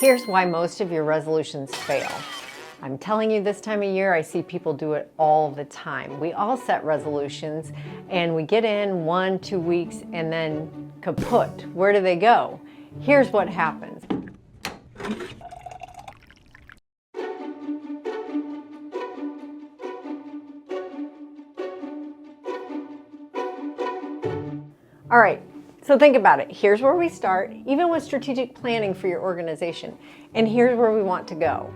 Here's why most of your resolutions fail. I'm telling you, this time of year, I see people do it all the time. We all set resolutions and we get in 1-2 weeks and then kaput. Where do they go? Here's what happens. All right, so think about it. Here's where we start, even with strategic planning for your organization. And here's where we want to go.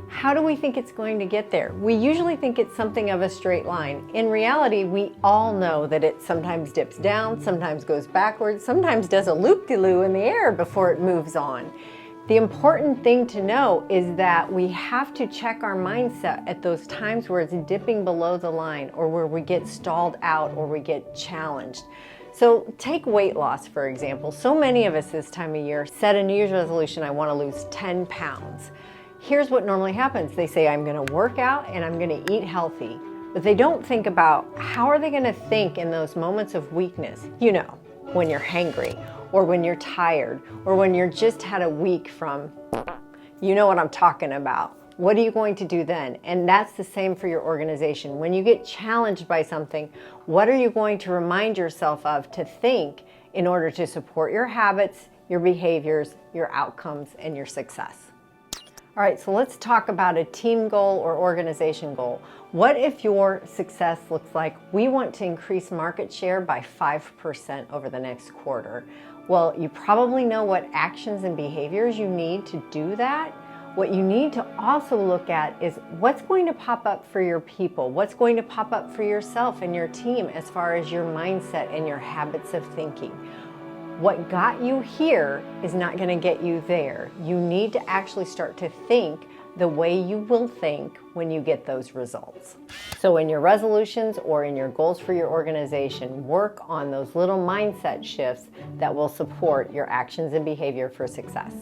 How do we think it's going to get there? We usually think it's something of a straight line. In reality, we all know that it sometimes dips down, sometimes goes backwards, sometimes does a loop-de-loo in the air before it moves on. The important thing to know is that we have to check our mindset at those times where it's dipping below the line or where we get stalled out or we get challenged. So take weight loss, for example. So many of us this time of year set a New Year's resolution, I want to lose 10 pounds. Here's what normally happens. They say, I'm going to work out and I'm going to eat healthy. But they don't think about how are they going to think in those moments of weakness. You know, when you're hangry or when you're tired or when you're just had a week from, you know what I'm talking about. What are you going to do then? And that's the same for your organization. When you get challenged by something, what are you going to remind yourself of to think in order to support your habits, your behaviors, your outcomes, and your success? All right, so let's talk about a team goal or organization goal. What if your success looks like we want to increase market share by 5% over the next quarter? Well, you probably know what actions and behaviors you need to do that. What you need to also look at is what's going to pop up for your people, what's going to pop up for yourself and your team as far as your mindset and your habits of thinking. What got you here is not going to get you there. You need to actually start to think the way you will think when you get those results. So in your resolutions or in your goals for your organization, work on those little mindset shifts that will support your actions and behavior for success.